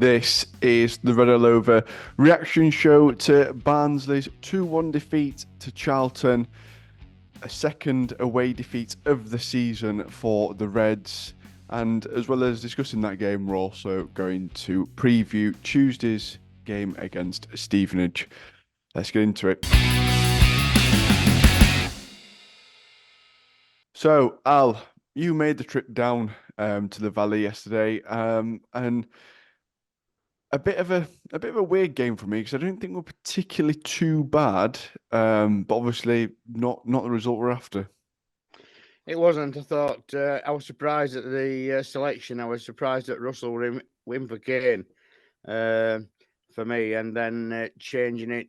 This is the Red All Over reaction show to Barnsley's 2-1 defeat to Charlton, a second away defeat of the season for the Reds. And as well as discussing that game, we're also going to preview Tuesday's game against Stevenage. Let's get into it. So, Al, you made the trip down to the Valley yesterday, and a bit of a weird game for me because I don't think we're particularly too bad, but obviously not the result we're after. It wasn't. I thought I was surprised at the selection. I was surprised that Russell win for Kane for me, and then changing it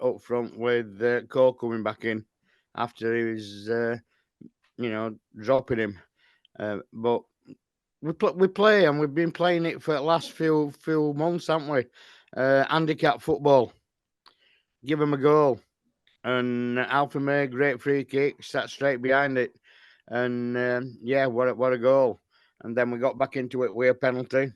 up front with Cole coming back in after he was, dropping him. But we play, and we've been playing it for the last few months, haven't we? Handicap football. Give them a goal, and Alpha May, great free kick, sat straight behind it. And what a goal! And then we got back into it with a penalty,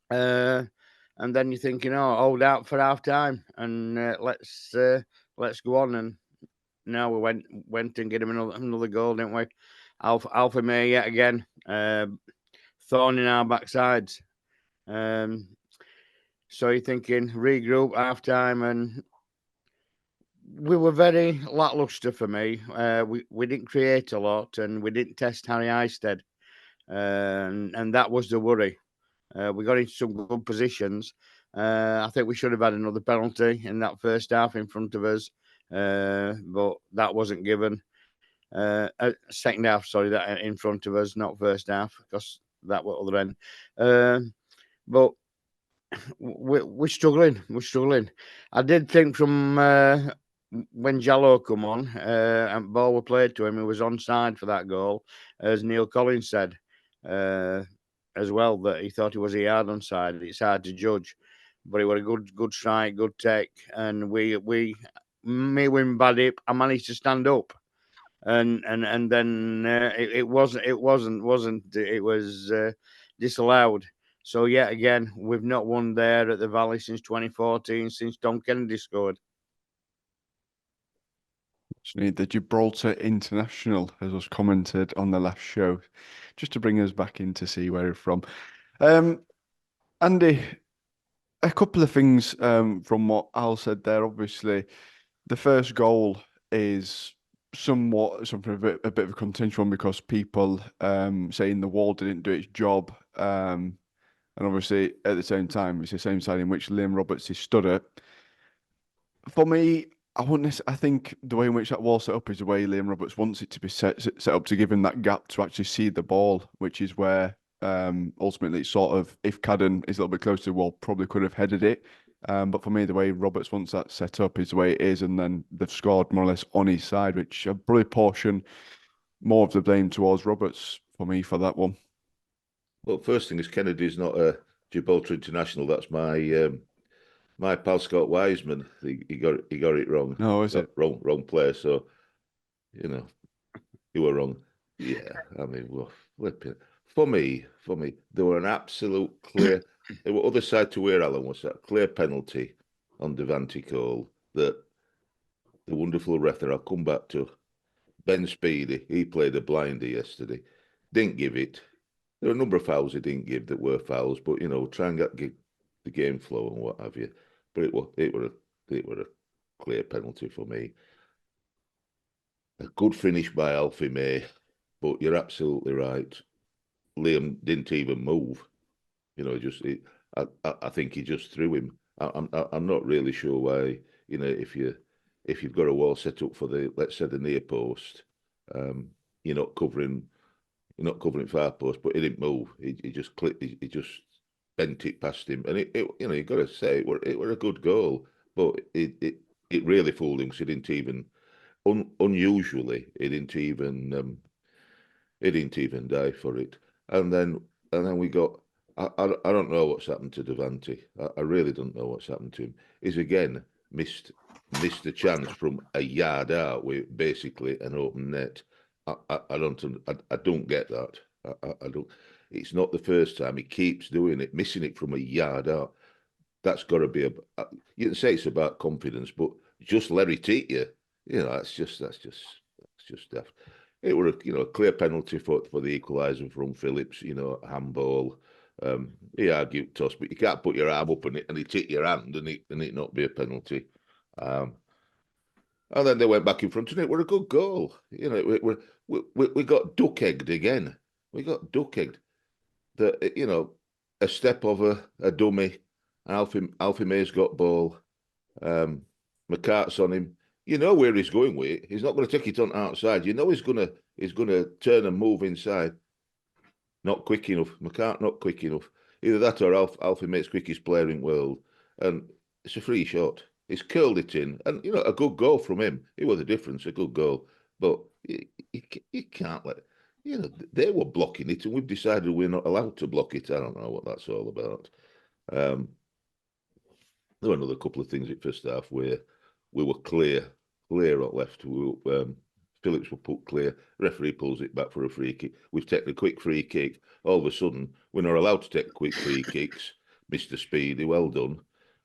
and then you're thinking, oh, hold out for half time, and let's go on. And now we went and get him another goal, didn't we? Alpha May yet again, thorn in our backsides. So you're thinking regroup half time, and we were very lackluster for me. We didn't create a lot, and we didn't test Harry Eisted, and that was the worry. We got into some good positions. I think we should have had another penalty in that first half in front of us, but that wasn't given. Second half, sorry, that in front of us, not first half, because that was other end. But we're struggling. We're struggling. I did think from when Jallo come on and ball were played to him, he was onside for that goal, as Neil Collins said as well, that he thought he was a yard onside. It's hard to judge, but it was a good strike, good take, and me with bad hip, I managed to stand up, and then it was disallowed. So yet again, we've not won there at the Valley since 2014, since Tom Kennedy scored. The Gibraltar International, as was commented on the last show, just to bring us back in to see where we're from. Andy, a couple of things from what Al said there. Obviously, the first goal is somewhat something a bit of a contentious one because people saying the wall didn't do its job. And obviously, at the same time, it's the same side in which Liam Roberts is stood at. For me, I think the way in which that wall's set up is the way Liam Roberts wants it to be set up to give him that gap to actually see the ball, which is where ultimately it's sort of, if Cadden is a little bit closer to the wall, probably could have headed it. But for me, the way Roberts wants that set up is the way it is, and then they've scored more or less on his side, which I probably portion more of the blame towards Roberts for me for that one. Well, first thing is Kennedy's not a Gibraltar international. That's my pal Scott Wiseman. He got it wrong. No, is it wrong player? So you were wrong. Yeah, I mean, well, for me, there were an absolute clear. There were other side to where Alan was that clear penalty on Devante Cole that the wonderful ref that I'll come back to. Ben Speedy, he played a blinder yesterday. Didn't give it. There were a number of fouls he didn't give that were fouls, but try and get the game flow and what have you. But it were a clear penalty for me. A good finish by Alfie May, but you're absolutely right. Liam didn't even move. I think he just threw him. I'm not really sure why. If you've got a wall set up for let's say the near post, you're not covering far post, but he didn't move. He just clipped. He just bent it past him, and you got to say it were a good goal, but it really fooled him because he didn't even unusually he didn't even dive for it, and then we got. I don't know what's happened to Devante. I really don't know what's happened to him. He's again missed a chance from a yard out with basically an open net. I don't get that. I don't. It's not the first time. He keeps doing it, missing it from a yard out. That's got to be you can say it's about confidence, but just let it eat you. That's just daft. It were a clear penalty for the equaliser from Phillips. Handball. He argued toss, but you can't put your arm up and it hit your hand and it not be a penalty. And then they went back in front, and it were a good goal. We got duck-egged again. We got duck-egged. A step of a dummy. Alfie May's got ball. McCart's on him. You know where he's going with it. He's not going to take it on outside. You know he's gonna turn and move inside. Not quick enough. McCart not quick enough. Either that or Alfie May's quickest player in the world. And it's a free shot. He's curled it in, and a good goal from him. It was the difference, a good goal. But you can't let. They were blocking it, and we've decided we're not allowed to block it. I don't know what that's all about. There were another couple of things at first half where we were clear at left. Phillips were put clear. Referee pulls it back for a free kick. We've taken a quick free kick. All of a sudden, we're not allowed to take quick free kicks. Mr. Speedy, well done.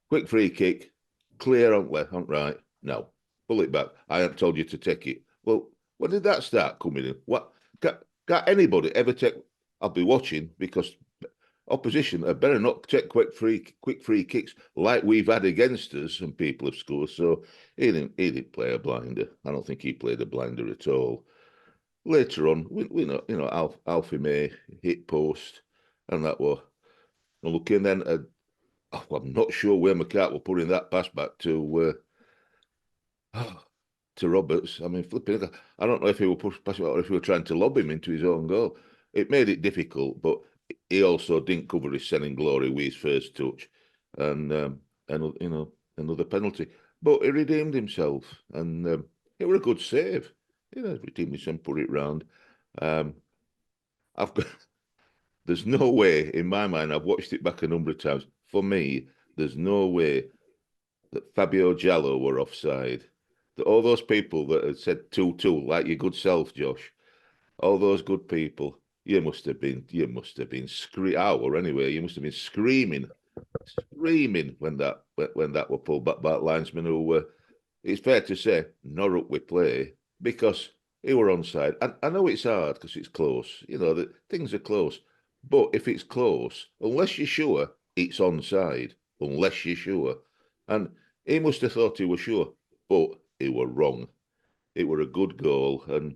Quick free kick. Clear on left, on right. No, pull it back. I haven't told you to take it. Well, when did that start coming in? What? Can't anybody ever take? I'll be watching because opposition had better not take quick free kicks like we've had against us, and people have scored. So he didn't play a blinder. I don't think he played a blinder at all. Later on, we know, Alfie May hit post, and that was looking then. I'm not sure where McCart were putting that pass back to Roberts. I mean, flipping. I don't know if he were passing or if he were trying to lob him into his own goal. It made it difficult, but he also didn't cover his selling glory with his first touch, and another penalty. But he redeemed himself, and it was a good save. Redeemed himself and put it round. There's no way in my mind. I've watched it back a number of times. For me, there's no way that Fabio Jallo were offside. That all those people that had said 2-2, like your good self, Josh, all those good people, you must have been screaming when that were pulled back by linesmen who were, it's fair to say, not up with play because he were onside. And I know it's hard because it's close, that things are close. But if it's close, unless you're sure, it's onside, unless you're sure. And he must have thought he was sure, but he were wrong. It were a good goal, and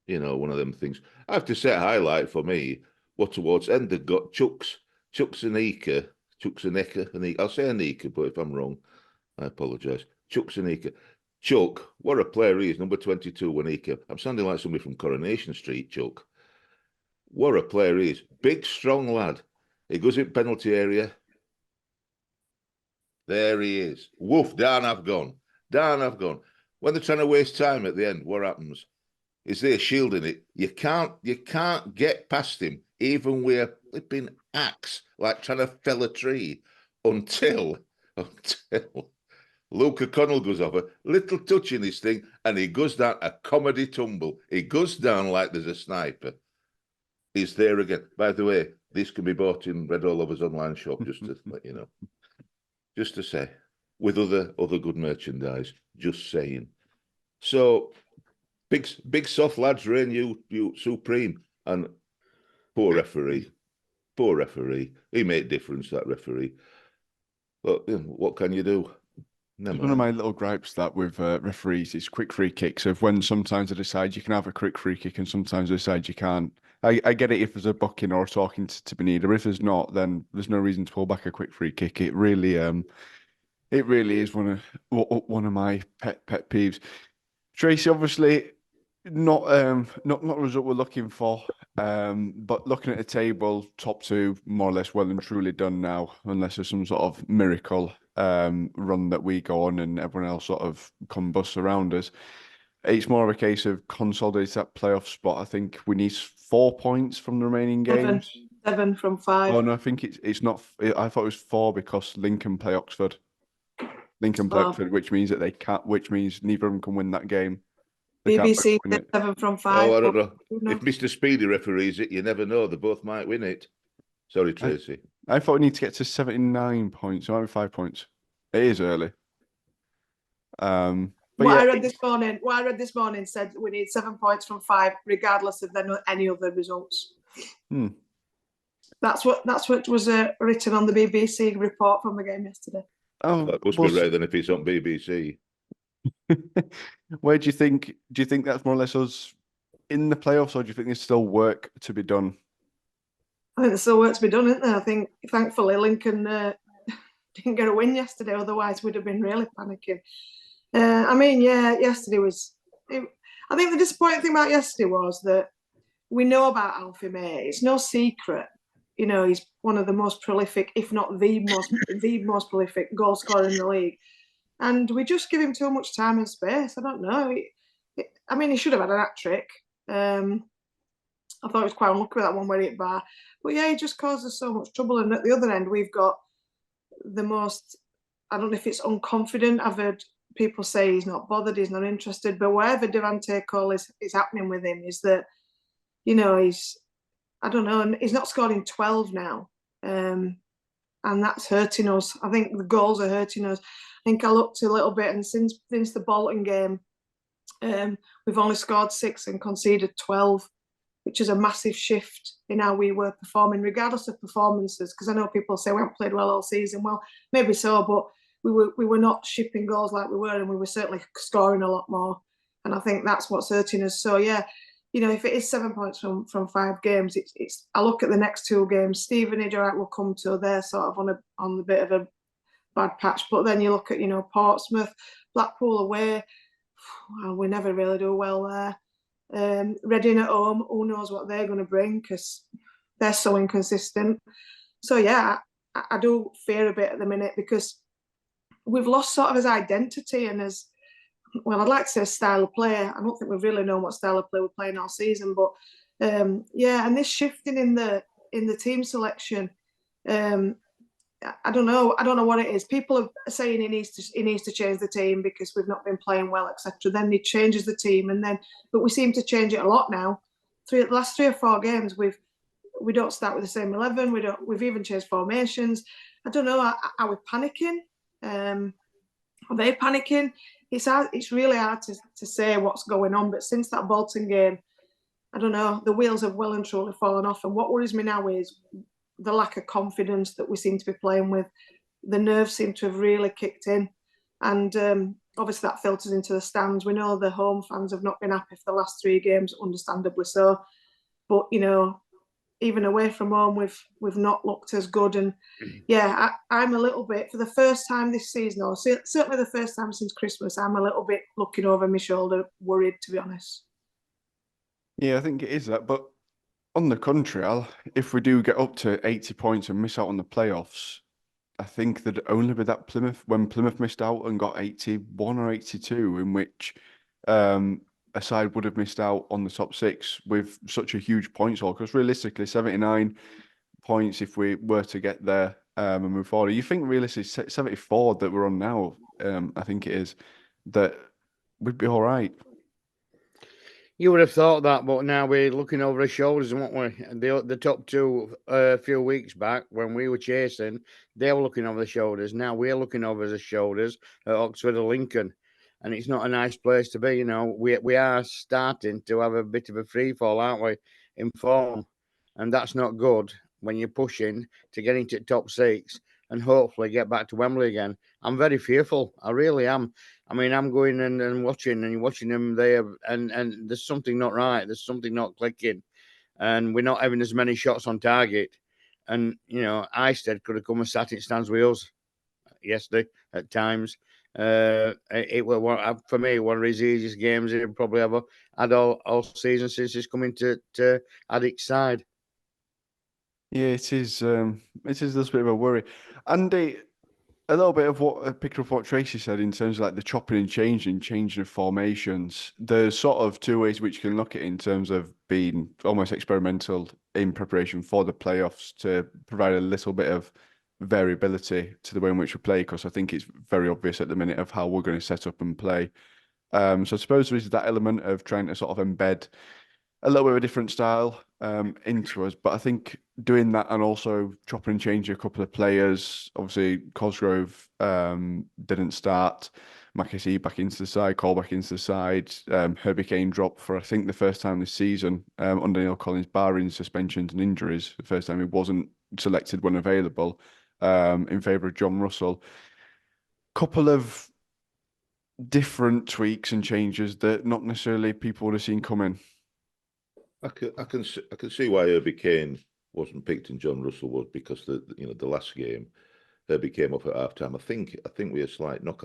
one of them things. I have to say a highlight for me was towards end they got Chuks Anika. I'll say Anika, but if I'm wrong, I apologise. Chuks Anika. Chuck, what a player he is, number 22 when he came. I'm sounding like somebody from Coronation Street, Chuck. What a player he is. Big, strong lad. He goes in penalty area. There he is. Woof, down I've gone. When they're trying to waste time at the end, what happens? Is there shielding it? You can't get past him, even with a flipping axe, like trying to fell a tree, until Luke O'Connell goes off a little touch in his thing, and he goes down a comedy tumble. He goes down like there's a sniper. He's there again. By the way, this can be bought in Red All Lovers online shop, just to let you know. Just to say, with other good merchandise, just saying. So, big soft lads reign you supreme. And poor referee. He made difference, that referee. But what can you do? It's one of my little gripes that with referees is quick free kicks. So when sometimes they decide you can have a quick free kick and sometimes they decide you can't. I get it if there's a booking or talking to Benita, but if there's not, then there's no reason to pull back a quick free kick. It really is one of my pet peeves. Tracy, obviously, not the result we're looking for. But looking at the table, top two more or less well and truly done now, unless there's some sort of miracle run that we go on and everyone else sort of combusts around us. It's more of a case of consolidate that playoff spot. I think we need 4 points from the remaining games. 7 from 5. Oh no, I think it's not. I thought it was 4 because Lincoln play Oxford. Oxford, which means that they can't. Which means neither of them can win that game. They can't both BBC win it. 7 from 5. Oh, I don't but know. who knows? If Mr. Speedy referees it, you never know. They both might win it. Sorry, Tracy. I thought we need to get to 79 points, or 5 points. It is early. But What yeah, I read this morning said we need 7 points from 5, regardless of any other results. That's what was written on the BBC report from the game yesterday. That must be right then if it's on BBC. Where do you think? Do you think that's more or less us in the playoffs, or do you think there's still work to be done? I think there's still work to be done, isn't there? I think, thankfully, Lincoln didn't get a win yesterday. Otherwise, we'd have been really panicking. Yesterday was. I think the disappointing thing about yesterday was that we know about Alfie May. It's no secret. You know, he's one of the most prolific, if not the most prolific goal scorer in the league. And we just give him too much time and space. I don't know. He should have had an hat-trick. I thought he was quite unlucky with that one where he hit bar. But yeah, he just causes so much trouble. And at the other end, we've got the most, I don't know if it's unconfident. I've heard people say he's not bothered, he's not interested. But whatever Devante Cole is happening with him is that, you know, he's not scored in 12 now. And that's hurting us. I think the goals are hurting us. I think I looked a little bit, and since the Bolton game, we've only scored 6 and conceded 12, which is a massive shift in how we were performing, regardless of performances. Because I know people say we haven't played well all season. Well, maybe so, but we were not shipping goals like we were, and we were certainly scoring a lot more. And I think that's what's hurting us. So yeah, you know, if it is 7 points from 5 games, it's. I look at the next 2 games. Stevenage, all right, will come to. They're sort of on a bit of a bad patch. But then you look at, you know, Portsmouth, Blackpool away. Well, we never really do well there. Reading at home, who knows what they're going to bring, because they're so inconsistent. So yeah, I do fear a bit at the minute, because we've lost sort of his identity and as well, I'd like to say style of play. I don't think we've really known what style of play we're playing all season, but and this shifting in the team selection, I don't know what it is. People are saying he needs to change the team because we've not been playing well, etc. Then he changes the team, but we seem to change it a lot now. The last 3 or 4 games, we don't start with the same 11. We've even changed formations. I don't know. Are we panicking? Are they panicking? It's really hard to say what's going on. But since that Bolton game, I don't know. The wheels have well and truly fallen off. And what worries me now is the lack of confidence that we seem to be playing with. The nerves seem to have really kicked in. And obviously that filters into the stands. We know the home fans have not been happy for the last 3 games, understandably so. But, you know, even away from home, we've not looked as good. And yeah, I'm a little bit, for the first time this season, or certainly the first time since Christmas, I'm a little bit looking over my shoulder, worried, to be honest. Yeah, I think it is that. But on the contrary, Al, if we do get up to 80 points and miss out on the playoffs, I think there'd only be that when Plymouth missed out and got 81 or 82, in which a side would have missed out on the top 6 with such a huge points haul. Because realistically, 79 points if we were to get there and move forward. You think realistically 74 that we're on now, I think it is, that we'd be all right. You would have thought that, but now we're looking over our shoulders, aren't we? The top 2 a few weeks back when we were chasing, they were looking over the shoulders. Now we're looking over the shoulders at Oxford or Lincoln. And it's not a nice place to be, you know. We are starting to have a bit of a free fall, aren't we, in form? And that's not good when you're pushing to get into top 6 and hopefully get back to Wembley again. I'm very fearful. I really am. I mean, I'm going and watching, and you're watching them there, and there's something not right. There's something not clicking. And we're not having as many shots on target. And, you know, Isted could have come and sat in stands with us yesterday at times. It was for me one of his easiest games he'll probably ever had all season since he's coming to Addict's side. Yeah, it is a little bit of a worry. Andy, a little bit of what picking up what Tracy said in terms of like the chopping and changing of formations. There's sort of 2 ways which you can look at it in terms of being almost experimental in preparation for the playoffs to provide a little bit of variability to the way in which we play, because I think it's very obvious at the minute of how we're going to set up and play. So I suppose there is that element of trying to sort of embed a little bit of a different style into us. But I think doing that and also chopping and changing a couple of players. Obviously, Cosgrove didn't start. Mackesy back into the side, Cole back into the side. Herbie Kane dropped for I think the first time this season under Neil Collins, barring suspensions and injuries. The first time he wasn't selected when available in favour of John Russell. Couple of different tweaks and changes that not necessarily people would have seen coming. I can see why Herbie Kane wasn't picked and John Russell was, because the last game Herbie came off at half time. I think we had a slight knock,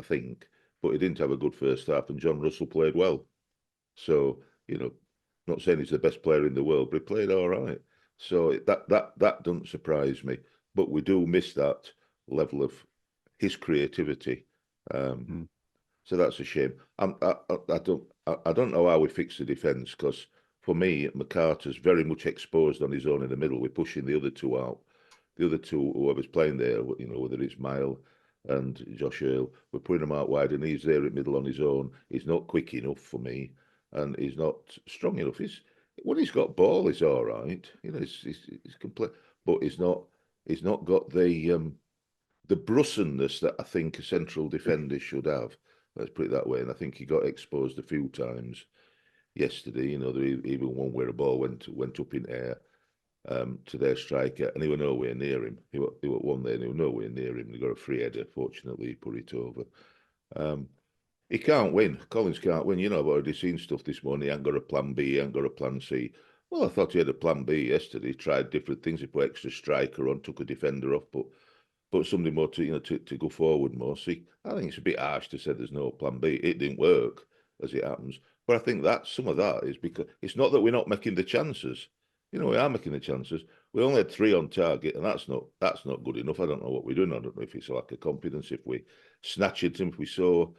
but he didn't have a good first half, and John Russell played well. So not saying he's the best player in the world, but he played all right. So that doesn't surprise me. But we do miss that level of his creativity. So that's a shame. I don't know how we fix the defence, because for me, McCarter's very much exposed on his own in the middle. We're pushing the other two out. The other two, whoever's playing there, whether it's Mile and Josh Earl, we're putting him out wide, and he's there in middle on his own. He's not quick enough for me, and he's not strong enough. When he's got ball, he's all right. He's complete, but he's not got the brussenness that I think a central defender should have. Let's put it that way. And I think he got exposed a few times yesterday. Even one where a ball went up in air to their striker, and he were nowhere near him. He were one there, and he were nowhere near him. He got a free header. Fortunately, he put it over. He can't win. Collins can't win. I've already seen stuff this morning. He ain't got a plan B. He ain't got a plan C. Well, I thought he had a plan B yesterday. He tried different things. He put extra striker on, took a defender off, but somebody more to go forward more. See, I think it's a bit harsh to say there's no plan B. It didn't work, as it happens. But I think that some of that is because it's not that we're not making the chances. We are making the chances. We only had 3 on target, and that's not good enough. I don't know what we're doing. I don't know if it's like a confidence, if we snatch at him, if we so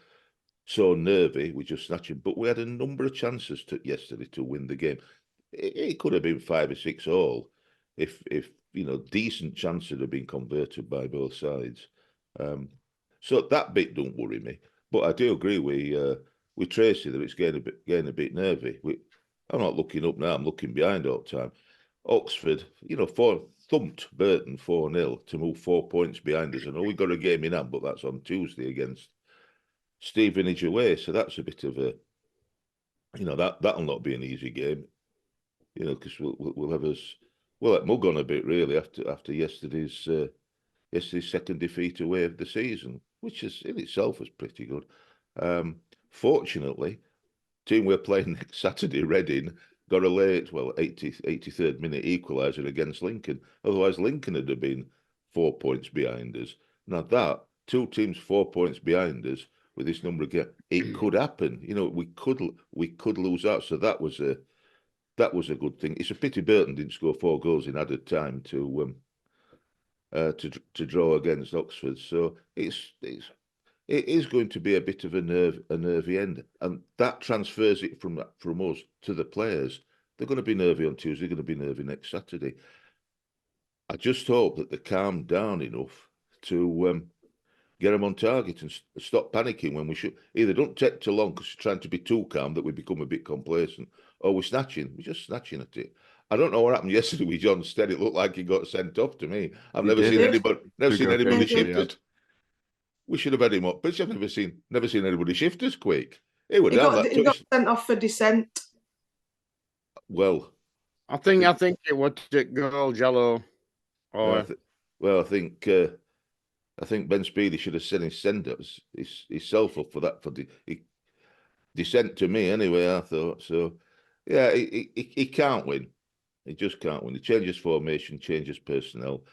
nervy, we just snatch him. But we had a number of chances yesterday to win the game. It could have been 5 or 6 all if decent chances had been converted by both sides. So that bit don't worry me. But I do agree with Tracy that it's getting a bit nervy. I'm not looking up now. I'm looking behind all the time. Oxford, thumped Burton 4-0 to move 4 points behind us. I know we got a game in hand, but that's on Tuesday against Stevenage away. So that's a bit of a, that'll not be an easy game. Because we'll let mug on a bit really after yesterday's second defeat away of the season, which is in itself was pretty good. Fortunately, team we're playing next Saturday, Reading, got a late, 83rd minute equaliser against Lincoln. Otherwise, Lincoln would have been 4 points behind us. Now that 2 teams 4 points behind us with this number of games, it could happen. We could lose out. So that was a good thing. It's a pity Burton didn't score 4 goals in added time to draw against Oxford. So it is going to be a bit of a nervy end, and that transfers it from us to the players. They're going to be nervy on Tuesday. They're going to be nervy next Saturday. I just hope that they calm down enough to get them on target and stop panicking when we should. Either don't take too long because we're trying to be too calm that we become a bit complacent, or we're just snatching at it. I don't know what happened yesterday with John Stead. It looked like he got sent off to me. I've never seen anybody shift. We should have had him up, but I've never seen anybody shift as quick. He got sent off for dissent. Well, I think it was goal Jello. I think Ben Speedy should have sent himself up for that for dissent to me anyway. I thought so. Yeah, he can't win. He just can't win. He changes formation, changes personnel.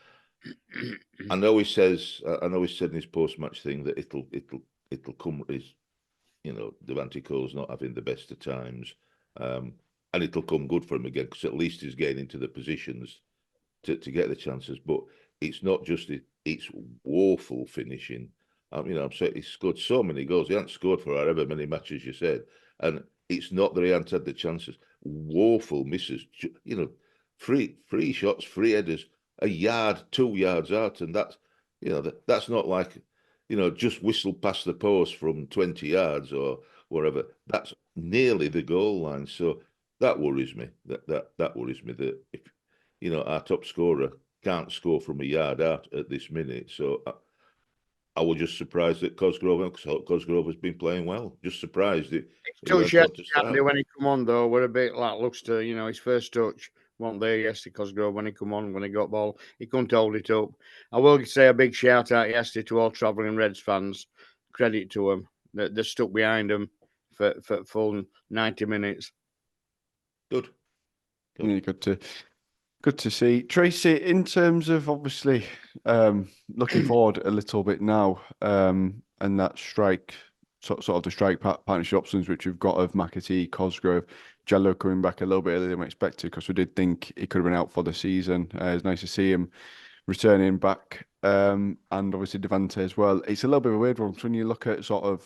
I know he said in his post-match thing that it'll come as Devante Cole's not having the best of times, and it'll come good for him again because at least he's getting into the positions to get the chances. But it's not just it's woeful finishing. I'm saying he scored so many goals. He hasn't scored for however many matches you said, and it's not that he hasn't had the chances. Woeful misses. Free shots, free headers. A yard, 2 yards out, and that's not like just whistle past the post from 20 yards or whatever. That's nearly the goal line. So that worries me. That worries me that if, you know, our top scorer can't score from a yard out at this minute. So I was just surprised that Cosgrove, because Cosgrove has been playing well. Just surprised it. Touch yesterday when he come on though, were a bit lackluster. You know, his first touch wasn't there yesterday. Cosgrove when he come on, when he got ball, he couldn't hold it up. I will say a big shout out yesterday to all travelling Reds fans. Credit to them. They're stuck behind them for full 90 minutes. Good. Really good to see. Tracy, in terms of obviously looking forward a little bit now, and that strike, sort of the strike partnership options which we've got of McAtee, Cosgrove, Jallow coming back a little bit earlier than we expected, because we did think he could have been out for the season. It's nice to see him returning back, and obviously Devante as well. It's a little bit of a weird one, so when you look at sort of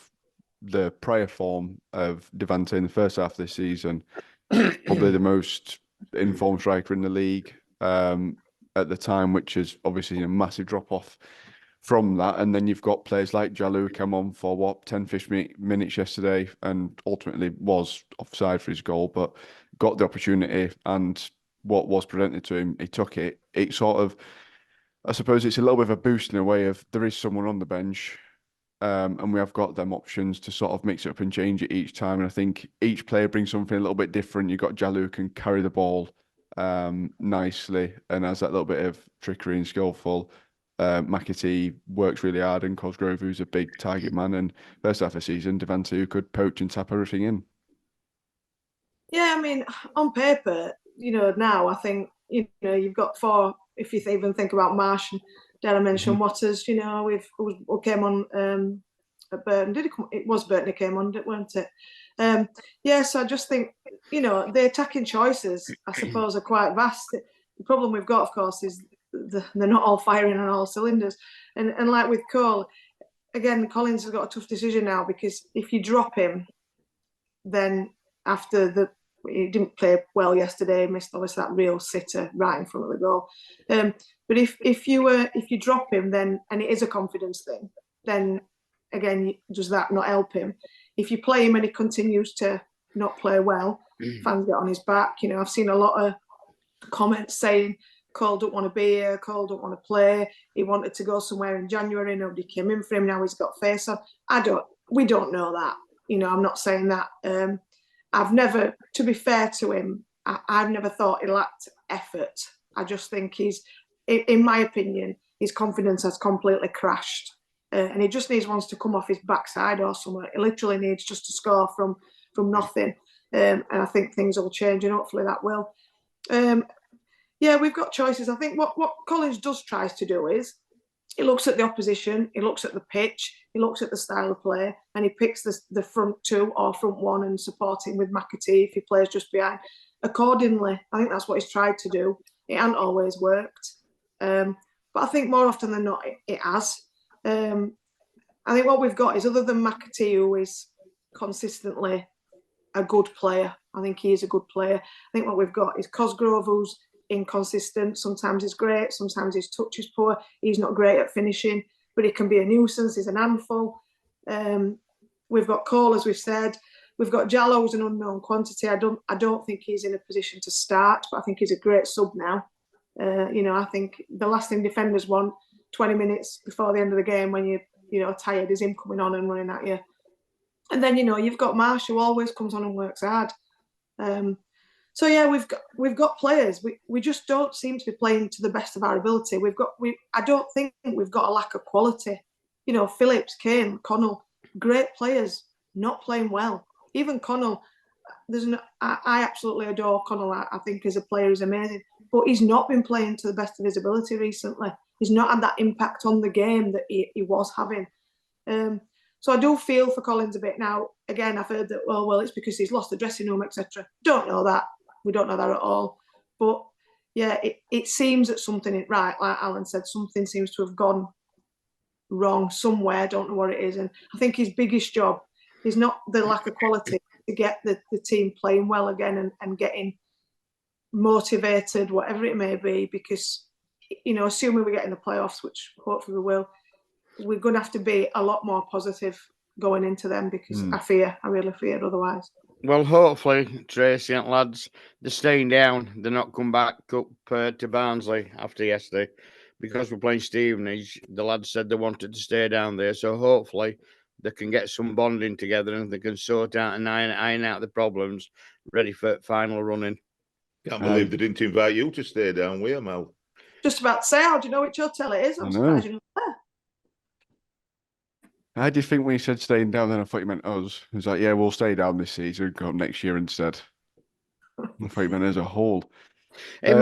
the prior form of Devante in the first half of this season, probably the most informed striker in the league at the time, which is obviously a massive drop off from that. And then you've got players like Jalou come on for 10-15 minutes yesterday and ultimately was offside for his goal, but got the opportunity, and what was presented to him, he took it. It sort of, I suppose it's a little bit of a boost in a way of there is someone on the bench, and we have got them options to sort of mix it up and change it each time. And I think each player brings something a little bit different. You've got Jalou can carry the ball nicely and has that little bit of trickery and skillful. McAtee works really hard, and Cosgrove, who's a big target man, and first half of the season, Devante, who could poach and tap everything in. Yeah, I mean, on paper, now I think, you've got four, if you even think about Marsh and dare I mention Waters, who came on at Burton. It was Burton who came on, weren't it? So I just think, the attacking choices, I suppose, are quite vast. The problem we've got, of course, is they're not all firing on all cylinders. And like with Cole, again, Collins has got a tough decision now, because if you drop him, then after he didn't play well yesterday, missed obviously that real sitter right in front of the goal. But if you drop him, then, and it is a confidence thing, then again, does that not help him? If you play him and he continues to not play well, fans get on his back. I've seen a lot of comments saying Cole don't want to be here, Cole don't want to play. He wanted to go somewhere in January, nobody came in for him. Now he's got face on. We don't know that. I'm not saying that. I've never, to be fair to him, I've never thought he lacked effort. I just think in my opinion, his confidence has completely crashed. And he just needs ones to come off his backside or somewhere. He literally needs just to score from nothing. And I think things will change, and hopefully that will. We've got choices. I think what Collins tries to do is he looks at the opposition, he looks at the pitch, he looks at the style of play, and he picks the front two or front one and supporting with McAtee if he plays just behind. Accordingly, I think that's what he's tried to do. It hasn't always worked. But I think more often than not, it has. I think what we've got is, other than McAtee, who is consistently a good player, I think he is a good player. I think what we've got is Cosgrove, who's inconsistent. Sometimes he's great, sometimes his touch is poor. He's not great at finishing, but he can be a nuisance. He's an handful. We've got Cole, as we've said. We've got Jallow, who's an unknown quantity. I don't think he's in a position to start, but I think he's a great sub now. I think the last thing defenders want 20 minutes before the end of the game, when you're tired, is him coming on and running at you. And then you've got Marsh, who always comes on and works hard. We've got players. We just don't seem to be playing to the best of our ability. I don't think we've got a lack of quality. Phillips, Kane, Connell, great players, not playing well. Even Connell, I absolutely adore Connell. I think as a player he's amazing, but he's not been playing to the best of his ability recently. He's not had that impact on the game that he was having. So I do feel for Collins a bit now. Again, I've heard that, well, it's because he's lost the dressing room, etc. Don't know that. We don't know that at all. But yeah, it seems that something, right, like Alan said, something seems to have gone wrong somewhere. Don't know what it is. And I think his biggest job is not the lack of quality, to get the team playing well again and getting motivated, whatever it may be, because, assuming we get in the playoffs, which hopefully we will, we're going to have to be a lot more positive going into them because Hmm. I really fear otherwise. Well, hopefully, Tracy and lads, they're staying down. They're not come back up to Barnsley after yesterday because we're playing Stevenage. The lads said they wanted to stay down there, so hopefully they can get some bonding together and they can sort out and iron out the problems, ready for final running. Can't believe they didn't invite you to stay down with them, Al. Just about to say, how do you know which hotel it is? I'm surprised you're not there. How do you think when you said staying down? Then I thought you meant us. It was like, yeah, we'll stay down this season, go up next year instead. I thought you meant as a whole. It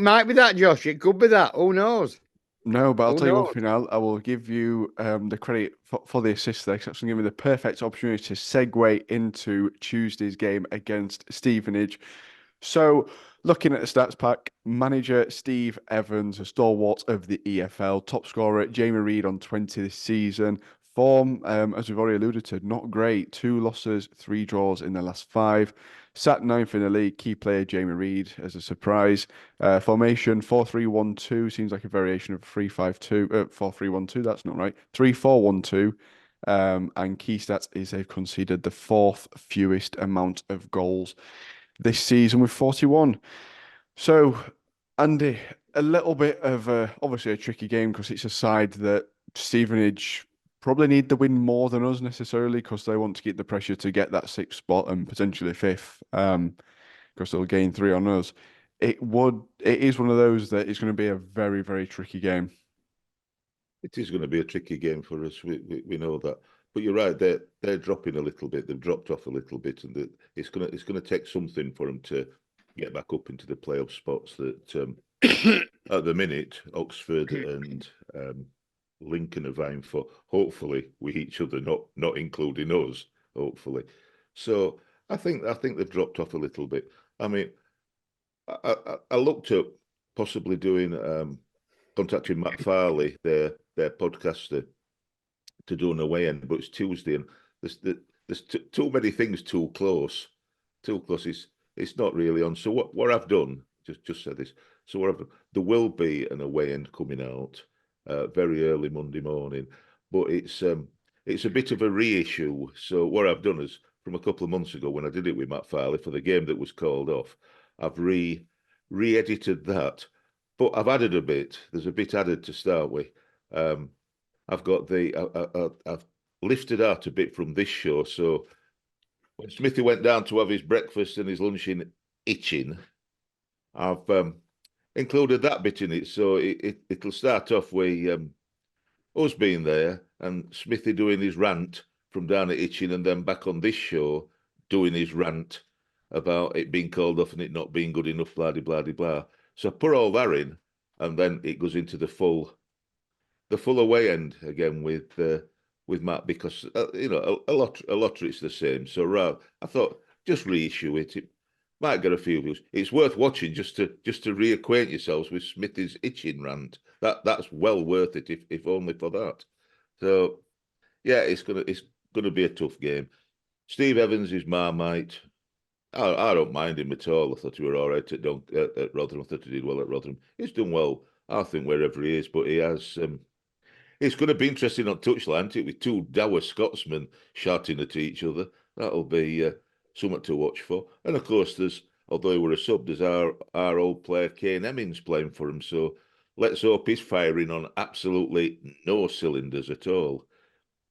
might be that, Josh. It could be that. Who knows? No, but I'll Who tell you one knows? thing. I will give you the credit for the assist there. 'Cause that's going to give me the perfect opportunity to segue into Tuesday's game against Stevenage. So, looking at the stats pack, manager Steve Evans, a stalwart of the EFL, top scorer Jamie Reid on 20 this season. Form, as we've already alluded to, not great. 2 losses, 3 draws in the last 5. Sat 9th in the league. Key player Jamie Reid as a surprise. Formation 4-3-1-2 seems like a variation of 3-5-2, 4-3-1-2. That's not right. 3-4-1-2. And key stats is they've conceded the 4th fewest amount of goals this season with 41. So, Andy, a little bit of obviously a tricky game because it's a side that Stevenage probably need the win more than us necessarily because they want to get the pressure to get that 6th spot and potentially 5th because they'll gain 3 on us. It is one of those that it's going to be a very, very tricky game. It is going to be a tricky game for us. We know that. But you're right. They're dropping a little bit. They've dropped off a little bit, and it's going to take something for them to get back up into the playoff spots. That at the minute, Oxford and Lincoln are vying for. Hopefully, with each other, not including us. Hopefully, so I think they've dropped off a little bit. I mean, I looked at possibly doing contacting Matt Farley, their podcaster, to do an away end, but it's Tuesday and there's too many things too close. It's not really on. So what I've done, just said this. So there will be an away end coming out very early Monday morning, but it's a bit of a reissue. So what I've done is from a couple of months ago when I did it with Matt Farley for the game that was called off, I've re-edited that. But I've added a bit. There's a bit added to start with. I've got I've lifted out a bit from this show. So when Smithy went down to have his breakfast and his lunch in Itching, I've included that bit in it. So it'll start off with us being there and Smithy doing his rant from down at Itching, and then back on this show doing his rant about it being called off and it not being good enough, blah, blah, blah, blah. So I put all that in, and then it goes into the full away end again with Matt because a lot of it's the same. So I thought just reissue it. It might get a few views. It's worth watching just to reacquaint yourselves with Smithy's Itching rant. That's well worth it if only for that. So yeah, it's gonna be a tough game. Steve Evans is Marmite. I don't mind him at all. I thought he were all right at Rotherham. I thought he did well at Rotherham. He's done well, I think, wherever he is. But he has. It's going to be interesting on touchline, isn't it, with 2 dour Scotsmen shouting at each other. That'll be something to watch for. And of course, although we're a sub, there's our old player Kane Hemmings playing for him. So let's hope he's firing on absolutely no cylinders at all.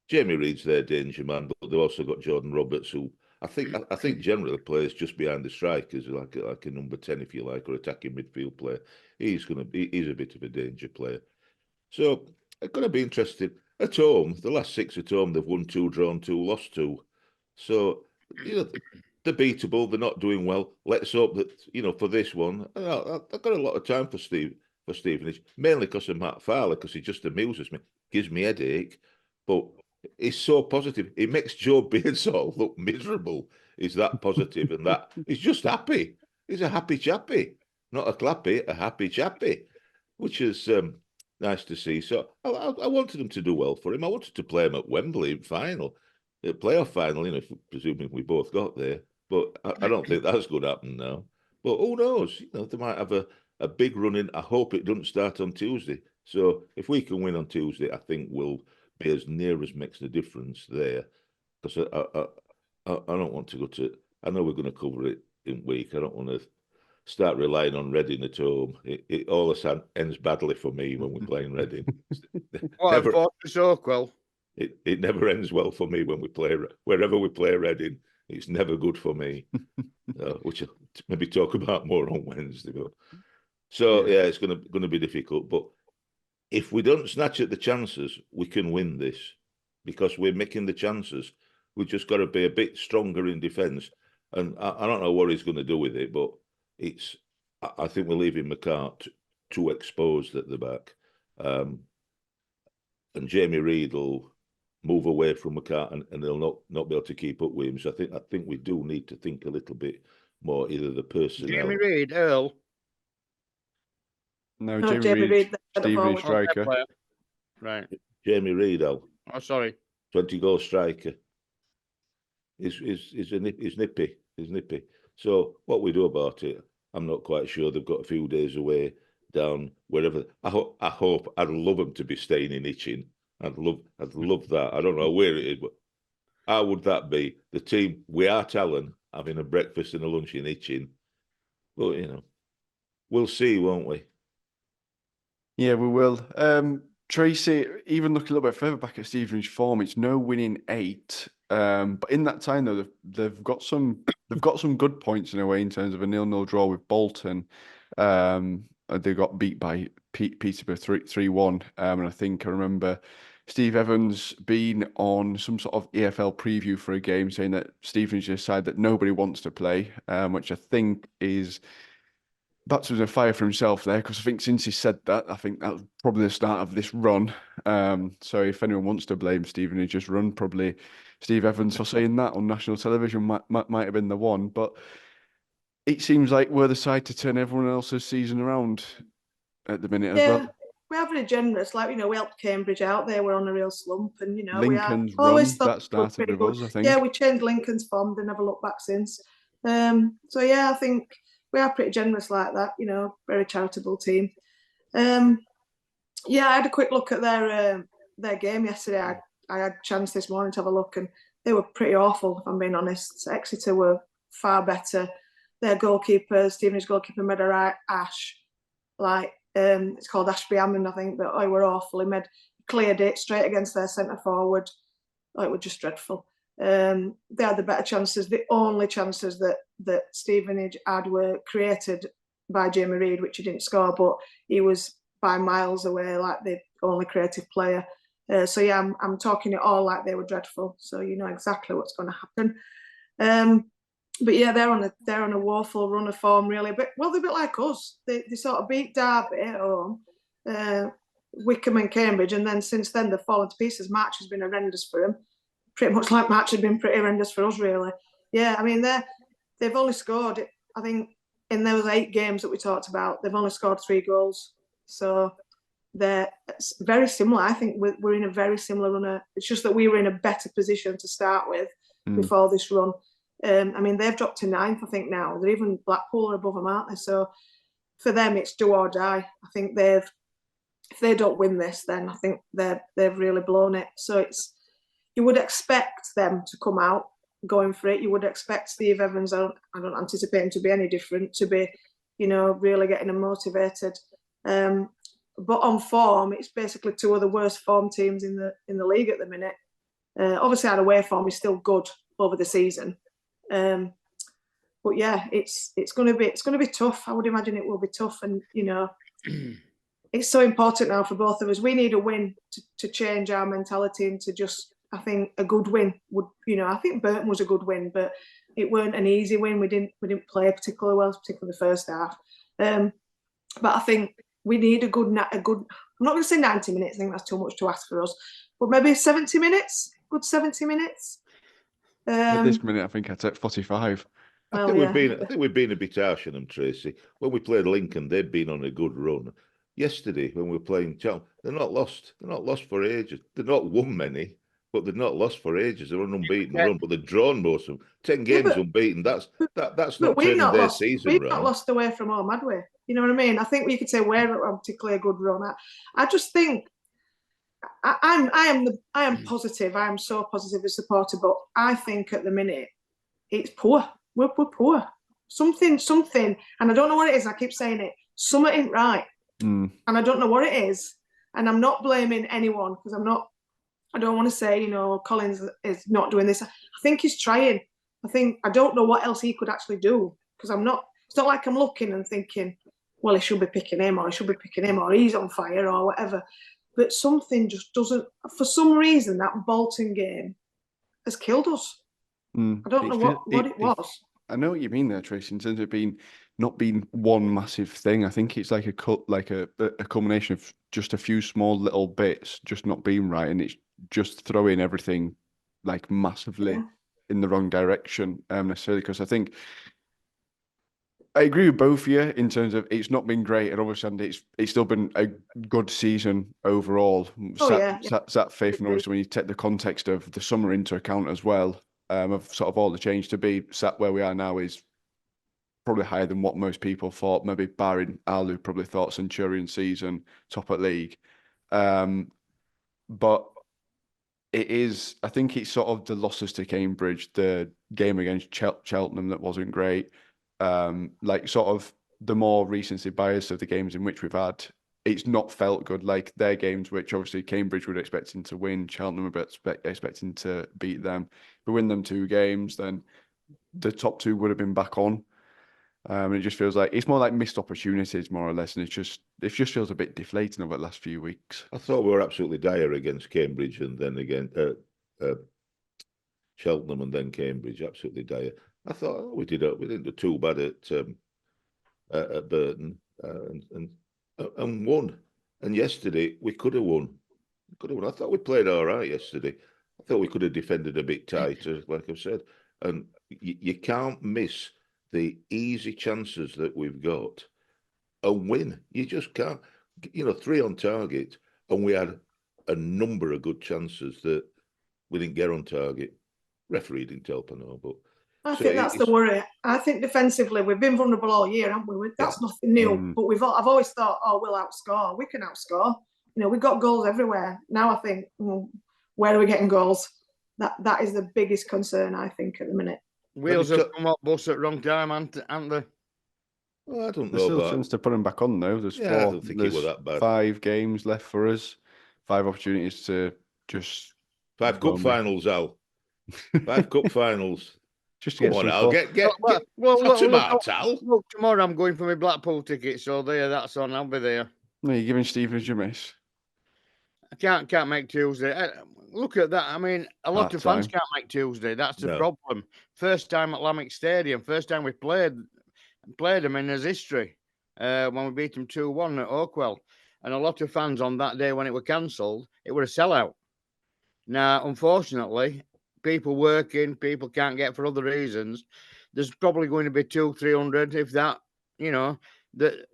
Jamie Reid's their danger man, but they've also got Jordan Roberts, who I think generally plays just behind the strikers, like a number 10, if you like, or attacking midfield player. He's a bit of a danger player. So it's going to be interesting. At home, the last 6 at home, they've won 2, drawn 2, lost 2. So they're beatable. They're not doing well. Let's hope that for this one, I've got a lot of time for Stevenage, mainly because of Matt Farley, because he just amuses me, gives me a headache, but he's so positive. He makes Joe Beardsall look miserable. He's that positive and that he's just happy. He's a happy chappy, not a clappy, a happy chappy, which is nice to see. So I wanted him to do well for him. I wanted to play him at Wembley final, playoff final. Presuming we both got there, but I don't think that's going to happen now. But who knows? They might have a big run in. I hope it doesn't start on Tuesday. So if we can win on Tuesday, I think we'll as near as makes the difference there. Because I don't want to go to. I know we're going to cover it in week. I don't want to start relying on Reading at home. It all of a sudden ends badly for me when we're playing Reading. What, Never, Fortress Oakwell? it never ends well for me when we play wherever we play Reading. It's never good for me, which I'll maybe talk about more on Wednesday. But so yeah, it's going to be difficult. But if we don't snatch at the chances, we can win this because we're making the chances. We've just got to be a bit stronger in defence. And I don't know what he's going to do with it, but I think we're leaving McCart too exposed at the back. And Jamie Reid will move away from McCart and they'll not be able to keep up with him. So I think we do need to think a little bit more, either the personnel. Jamie Reid, Earl. No, No, Jamie Reid, the Stevenage striker. Right. Jamie Reid, Al. Oh, sorry. 20-goal striker. Is nippy. He's nippy. So what we do about it, I'm not quite sure. They've got a few days away down wherever. I hope. I'd love them to be staying in Itching. I'd love that. I don't know where it is, but how would that be? The team we are telling having a breakfast and a lunch in Itching. But we'll see, won't we? Yeah, we will. Tracy, even looking a little bit further back at Stevenage form, it's no winning 8. But in that time, though, they've got some good points in a way in terms of a 0-0 draw with Bolton. They got beat by Peterborough 3-1. And I remember Steve Evans being on some sort of EFL preview for a game saying that Stevenage decided that nobody wants to play, which I think is baptism of fire for himself there, because I think since he said that, I think that was probably the start of this run. So if anyone wants to blame Stevenage's run, probably Steve Evans for saying that on national television might have been the one. But it seems like we're the side to turn everyone else's season around at the minute as well. We are very generous. Like, we helped Cambridge out. They were on a real slump, and Lincoln's we always run thought that started with us, I think. Yeah, we changed Lincoln's form. They never looked back since. So yeah, I think we are pretty generous like that. Very charitable team. Yeah, I had a quick look at their game yesterday. I had a chance this morning to have a look, and they were pretty awful, if I'm being honest. Exeter were far better. Their goalkeeper, Stevenage goalkeeper, made a right ash. It's called Ashby Hammond, I think, but were awful. He cleared it straight against their centre forward. It was just dreadful. They had the better chances. The only chances that Stevenage had were created by Jamie Reid, which he didn't score, but he was by miles away, like the only creative player. So yeah, I'm talking it all like they were dreadful. So you know exactly what's going to happen. But yeah, they're on a woeful run of form, really. But they're a bit like us. They sort of beat Derby at home, Wickham and Cambridge, and then since then they've fallen to pieces. March has been horrendous for them. Pretty much like March had been pretty horrendous for us, really. Yeah, I mean they've only scored, I think, in those 8 games that we talked about, they've only scored 3 goals. So they're very similar. I think we're in a very similar run. It's just that we were in a better position to start with before this run. I mean, they've dropped to 9th, I think, now. They're even Blackpool are above them, aren't they? So for them, it's do or die. I think if they don't win this, then I think they've really blown it. So you would expect them to come out going for it. You would expect Steve Evans, I don't anticipate him to be any different, to be, really getting them motivated. But on form, it's basically 2 of the worst form teams in the league at the minute. Obviously, our away form is still good over the season. But yeah, it's going to be tough. I would imagine it will be tough, and it's so important now for both of us. We need a win to change our mentality and to just. I think a good win would, I think Burton was a good win, but it weren't an easy win. We didn't play particularly well, particularly the first half. But I think we need a good. I'm not going to say 90 minutes. I think that's too much to ask for us, but maybe 70 minutes. Good 70 minutes. At this minute, I think I'd take 45. I think we've been a bit harsh on them, Tracy. When we played Lincoln, they've been on a good run. Yesterday, when we were playing Charlton, they're not lost. They're not lost for ages. They're not won many, but they're not lost for ages. They're on an unbeaten run, but they've drawn most of them. 10 games unbeaten. That's not turning their season around. We've not lost away from home, had we? You know what I mean? I think we could say we're on particularly a good run. I just think I am positive. I am so positive as a supporter, but I think at the minute it's poor. We're poor. Something, and I don't know what it is. I keep saying it. Something ain't right, and I don't know what it is. And I'm not blaming anyone because I don't want to say, Collins is not doing this. I think he's trying. I don't know what else he could actually do because it's not like I'm looking and thinking, well, he should be picking him or he's on fire or whatever. But something just doesn't, for some reason, that Bolton game has killed us. I don't know what it was. I know what you mean there, Tracy, in terms of not being one massive thing. I think it's like a culmination of just a few small little bits just not being right, and it's just throwing everything like massively in the wrong direction, necessarily. Because I think I agree with both of you in terms of it's not been great, and obviously it's still been a good season overall. Sat fifth, and obviously when you take the context of the summer into account as well, of sort of all the change, to be sat where we are now is probably higher than what most people thought. Maybe barring Al, who probably thought Centurion season top at league, but it is. I think it's sort of the losses to Cambridge, the game against Cheltenham that wasn't great. Like sort of the more recency bias of the games in which we've had, it's not felt good. Like their games, which obviously Cambridge were expecting to win, Cheltenham were expecting to beat them. If we win them 2 games, then the top 2 would have been back on. And it just feels like it's more like missed opportunities, more or less, and it just feels a bit deflating over the last few weeks. I thought we were absolutely dire against Cambridge, and then again Cheltenham, and then Cambridge, absolutely dire. I thought we didn't do too bad at Burton, and won. And yesterday we could have won. I thought we played all right yesterday. I thought we could have defended a bit tighter, like I've said. And you can't miss the easy chances that we've got and win. You just can't. 3 on target, and we had a number of good chances that we didn't get on target. Referee didn't help, I know, but I think that's the worry. I think defensively we've been vulnerable all year, haven't we? That's nothing new. But I've always thought, we'll outscore. We can outscore. We've got goals everywhere. Now I think, where are we getting goals? That is the biggest concern, I think, at the minute. Wheels have come up bus at wrong time, aren't they? Well, I don't know. There's still a chance to put them back on, though. There's 4. I don't think it was that bad. 5 games left for us. 5 opportunities to just 5 cup finals, Al. 5 cup finals. Just to get on, Al. Look, tomorrow I'm going for my Blackpool ticket, so that's on. I'll be there. No, you're giving Stevenage a miss. I can't make Tuesday. Look at that. I mean, a lot of fans can't make Tuesday. That's the problem. First time at Lambic Stadium. First time we played them in his history. When we beat them 2-1 at Oakwell. And a lot of fans on that day when it were cancelled, it were a sellout. Now, unfortunately, people working, people can't get for other reasons. There's probably going to be 200-300, if that, the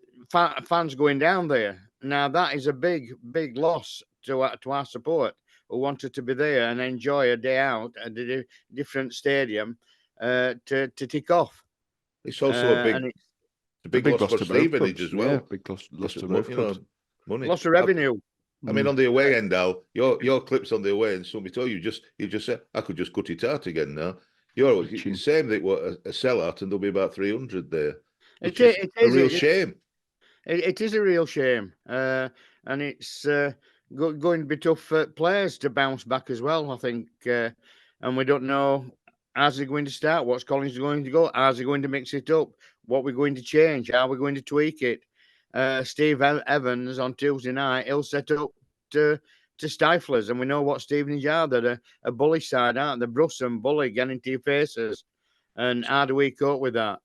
fans going down there. Now, that is a big, big loss to our support who wanted to be there and enjoy a day out at a different stadium to tick off. It's also a big loss for Stevenage as well. Yeah, big loss to both clubs. Money. Loss of revenue. I mean, on the away end, Al, your clips on the away end, somebody told you just said, I could just cut it out again now. You're saying that it was a sellout and there'll be about 300 there. It is a real shame. It is a real shame. And it's going to be tough for players to bounce back as well, I think. And we don't know, how's he going to start? What's Collins going to go? How's he going to mix it up? What we're going to change? How we're going to tweak it? Steve Evans on Tuesday night, he'll set up to stiflers, and we know what Stevenage are. They're a bullish side, aren't they? Bruss and bully, getting into your faces. And how do we cope with that?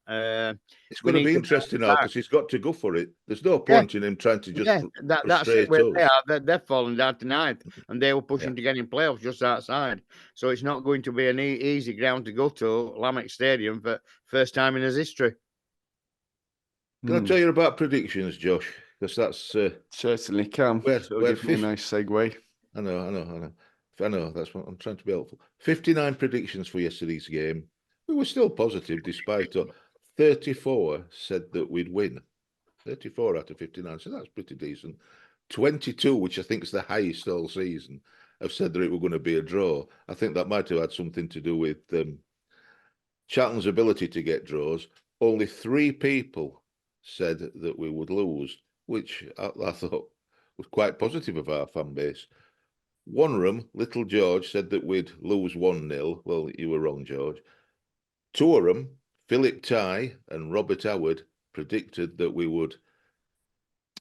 It's going to be interesting now because he's got to go for it. There's no point in him trying to just that's it. Where they are. They're falling down to 9th, and they were pushing to get in playoffs just outside. So it's not going to be an easy ground to go to, Lambic Stadium, for first time in his history. Can I tell you about predictions, Josh? Because that's certainly can. Give me a nice segue. I know. That's what I'm trying to be helpful. 59 predictions for yesterday's game. We were still positive, despite 34 said that we'd win. 34 out of 59, so that's pretty decent. 22, which I think is the highest all season, have said that it were going to be a draw. I think that might have had something to do with Charlton's ability to get draws. Only 3 people said that we would lose, which I thought was quite positive of our fan base. One of them, Little George, said that we'd lose 1-0. Well, you were wrong, George. 2 of them, Philip Tye and Robert Howard, predicted that we would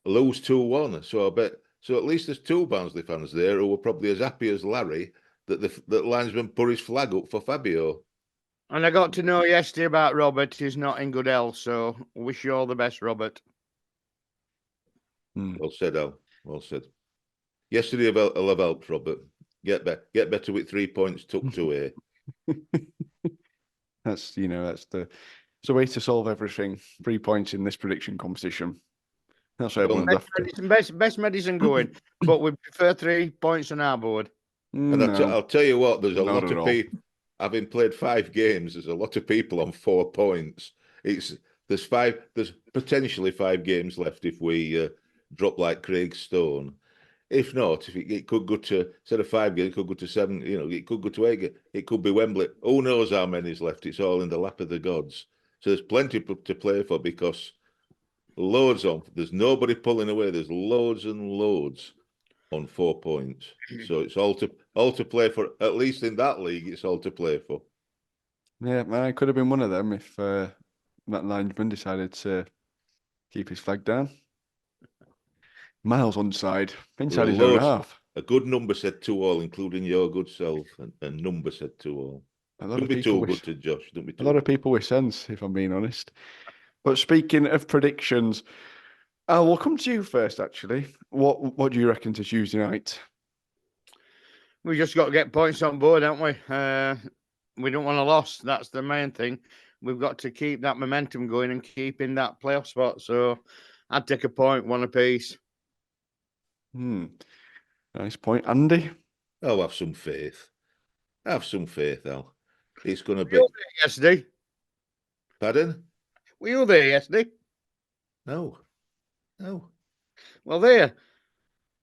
lose 2-1. So I bet, so at least there's 2 Barnsley fans there who were probably as happy as Larry that the linesman put his flag up for Fabio. And I got to know yesterday about Robert. He's not in good health, so wish you all the best, Robert. Well said, Al. Well said. Yesterday will have helped, Robert. Get better with 3 points tucked away. That's it's a way to solve everything. 3 points in this prediction competition. That's what everyone's after. Best medicine going, but we prefer 3 points on our board. And I'll tell you what, there's a Not lot at of all. people. Having played 5 games, there's a lot of people on 4 points. There's potentially 5 games left if we drop like Craig Stone. If not, if it could go to, instead of 5 games, it could go to 7. It could go to 8 games. It could be Wembley. Who knows how many's left? It's all in the lap of the gods. So there's plenty to play for, because loads on. There's nobody pulling away. There's loads and loads on 4 points. So it's all to play for. At least in that league, it's all to play for. Yeah, I could have been one of them if that linesman decided to keep his flag down. Miles onside, inside his own half. A good number said 2-2, including your good self, and number said 2-2. Don't be too good to Josh. Don't be too. A lot of people with sense, if I'm being honest. But speaking of predictions, we'll come to you first. Actually, what do you reckon to Tuesday night? We just got to get points on board, haven't we? We don't want to lose. That's the main thing. We've got to keep that momentum going and keep in that playoff spot. So I'd take a point, 1 apiece. Nice point, Andy. I'll have some faith. Have some faith, Al. It's going to be. Were you there yesterday? Pardon? Were you there yesterday? No. Well, there.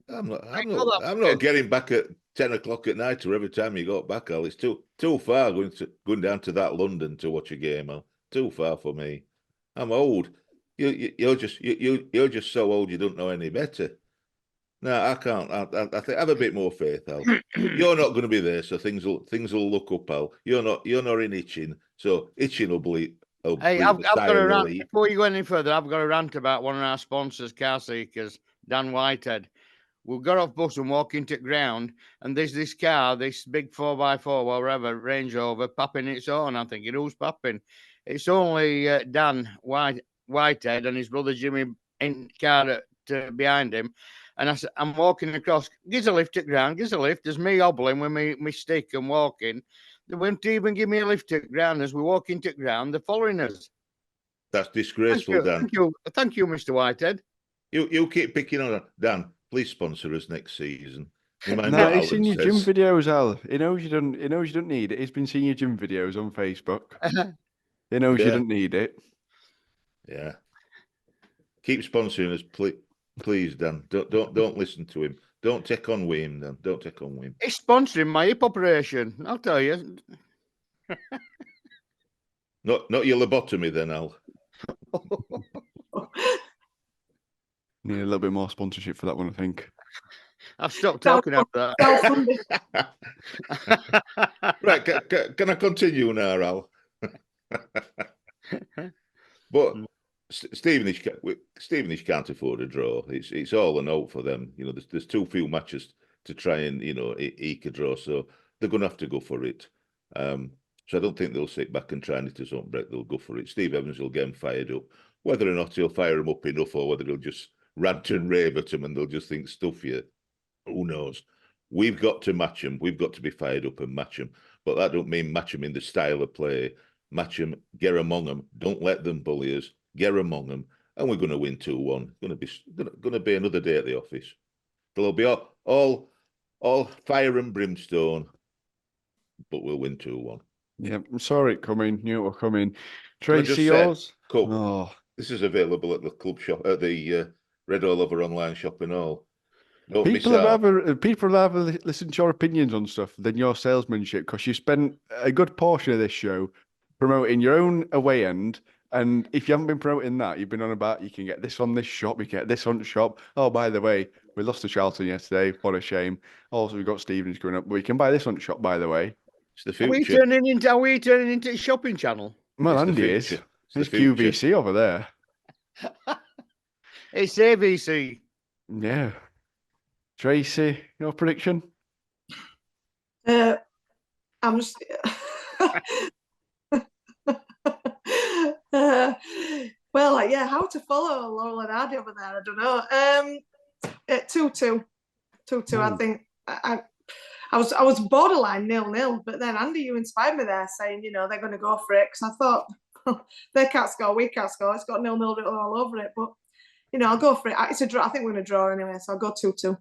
I'm not getting back at 10 o'clock at night or every time you got back, Al. It's too far going down to that London to watch a game, Al. Too far for me. I'm old. You're just so old you don't know any better. No, I can't. I think have a bit more faith, Al. You're not going to be there, so things will look up, Al. You're not in Itching, so Itching will bleed. Hey, I've got a rant. Before you go any further, I've got a rant about one of our sponsors, Car Seekers, Dan Whitehead. We got off bus and walk into ground, and there's this car, this big 4x4, whatever, Range Rover, popping its own. I'm thinking, who's popping? It's only Dan Whitehead and his brother Jimmy in car behind him. And I'm walking across, gives a lift at ground, gives a lift. There's me hobbling with my stick and walking. They won't even give me a lift at ground. As we walk into ground, they're following us. That's disgraceful, Dan. Thank you, Mr. Whitehead. You keep picking on Dan. Please sponsor us next season. No, he's seen your gym videos, Al. He knows you don't need it. He's been seeing your gym videos on Facebook. He knows you don't need it. Yeah. Keep sponsoring us, please, Dan. Don't listen to him. Don't take on Wim, Dan. Don't take on Wim. He's sponsoring my hip operation. I'll tell you. Not your lobotomy, then, Al. Need a little bit more sponsorship for that one, I think. I've stopped talking after that. Right, can I continue now, Al? But Stevenage can't afford a draw. It's all a note for them. There's too few matches to try and eke a draw, so they're going to have to go for it. So I don't think they'll sit back and try and hit us on break. They'll go for it. Steve Evans will get them fired up. Whether or not he'll fire them up enough, or whether he'll just rant and rave at them and they'll just think stuff you. Who knows? We've got to match them. We've got to be fired up and match them. But that don't mean match them in the style of play. Match them, get among them. Don't let them bully us. Get among them, and we're going to win 2-1. Going to be another day at the office. There'll be all fire and brimstone, but we'll win 2-1. Yeah, I'm sorry it coming. Knew it were coming. Tracy, yours? Cool. Oh. This is available at the club shop, at the Red All Over online shop and all. Don't miss out. People rather listen to your opinions on stuff than your salesmanship, because you spent a good portion of this show promoting your own away end. And if you haven't been promoting that, you've been on about you can get this on this shop, you can get this on shop. Oh, by the way, we lost to Charlton yesterday. What a shame. Also, we've got Stevenage coming up. We can buy this on shop, by the way. It's the Are we future. turning into a shopping channel? Well, It's the Andy is. future. It's the future. QVC over there. It's ABC. Yeah. Tracy, your prediction? I'm just. Yeah, how to follow Laurel and Hardy over there? I don't know. 2-2, 2-2. I think I was borderline 0-0, but then Andy, you inspired me there, saying they're going to go for it, because I thought they can't score, we can't score. It's got 0-0 written all over it, but I'll go for it. It's a draw. I think we're going to draw anyway, so I'll go 2-2.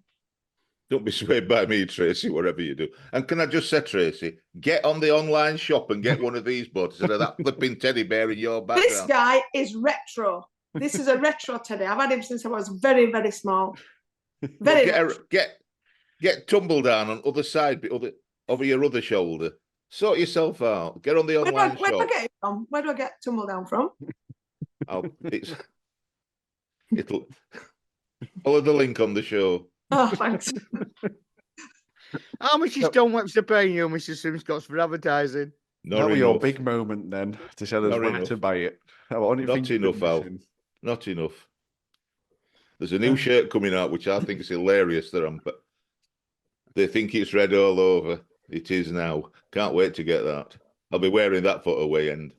Don't be swayed by me, Tracy, whatever you do. And can I just say, Tracy, get on the online shop and get one of these buds instead of that flipping teddy bear in your background. This guy is retro. This is a retro teddy. I've had him since I was very, very small. Get tumble down on other side, over your other shoulder. Sort yourself out. Get on the online shop. Where do I get it from? Where do I get tumble down from? It'll follow the link on the show. Oh, thanks. How much is Stone Webster paying you, Mr. Simscott, for advertising? That was your big moment then, to tell us where to buy it. Not enough, Al. Not enough. There's a new shirt coming out, which I think is hilarious. They think it's red all over. It is now. Can't wait to get that. I'll be wearing that for away end.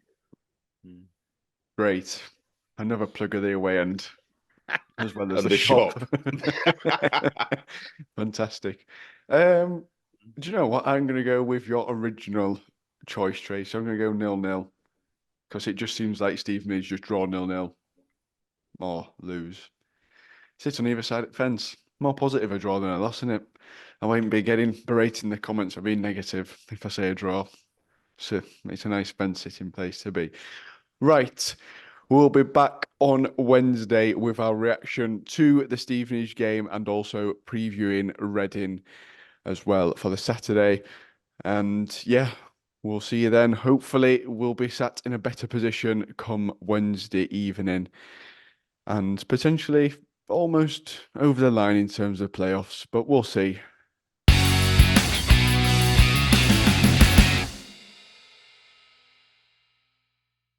Great. Another plug of the away end. As well as the shop. Fantastic. Do you know what? I'm going to go with your original choice, Trace. I'm going to go 0-0, because it just seems like Stevenage just draw 0-0 or lose. Sit on either side of the fence. More positive a draw than a loss, isn't it? I won't be getting berated in the comments for being negative if I say a draw. So it's a nice fence sitting place to be. Right. We'll be back on Wednesday with our reaction to the Stevenage game and also previewing Reading as well for the Saturday. And yeah, we'll see you then. Hopefully, we'll be sat in a better position come Wednesday evening and potentially almost over the line in terms of playoffs, but we'll see.